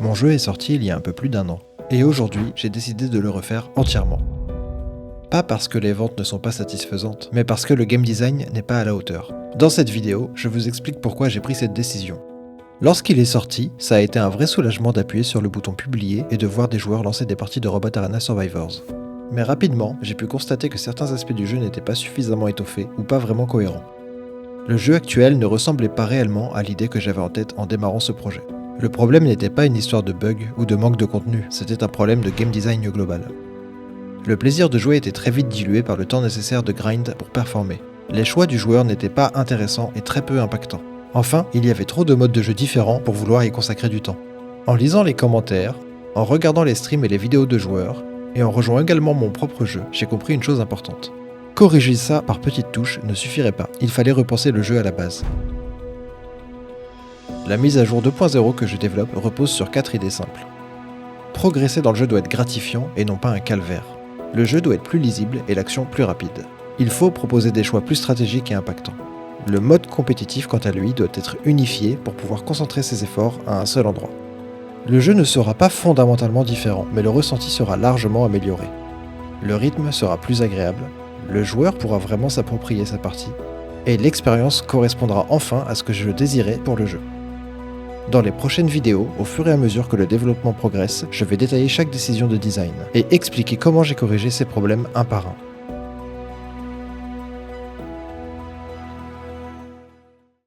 Mon jeu est sorti il y a un peu plus d'1 an, et aujourd'hui j'ai décidé de le refaire entièrement. Pas parce que les ventes ne sont pas satisfaisantes, mais parce que le game design n'est pas à la hauteur. Dans cette vidéo, je vous explique pourquoi j'ai pris cette décision. Lorsqu'il est sorti, ça a été un vrai soulagement d'appuyer sur le bouton publier et de voir des joueurs lancer des parties de Robot Arena Survivors. Mais rapidement, j'ai pu constater que certains aspects du jeu n'étaient pas suffisamment étoffés ou pas vraiment cohérents. Le jeu actuel ne ressemblait pas réellement à l'idée que j'avais en tête en démarrant ce projet. Le problème n'était pas une histoire de bug ou de manque de contenu, c'était un problème de game design global. Le plaisir de jouer était très vite dilué par le temps nécessaire de grind pour performer. Les choix du joueur n'étaient pas intéressants et très peu impactants. Enfin, il y avait trop de modes de jeu différents pour vouloir y consacrer du temps. En lisant les commentaires, en regardant les streams et les vidéos de joueurs, et en rejoignant également mon propre jeu, j'ai compris une chose importante. Corriger ça par petites touches ne suffirait pas, il fallait repenser le jeu à la base. La mise à jour 2.0 que je développe repose sur 4 idées simples. Progresser dans le jeu doit être gratifiant et non pas un calvaire. Le jeu doit être plus lisible et l'action plus rapide. Il faut proposer des choix plus stratégiques et impactants. Le mode compétitif, quant à lui, doit être unifié pour pouvoir concentrer ses efforts à un seul endroit. Le jeu ne sera pas fondamentalement différent, mais le ressenti sera largement amélioré. Le rythme sera plus agréable, le joueur pourra vraiment s'approprier sa partie, et l'expérience correspondra enfin à ce que je désirais pour le jeu. Dans les prochaines vidéos, au fur et à mesure que le développement progresse, je vais détailler chaque décision de design, et expliquer comment j'ai corrigé ces problèmes un par un.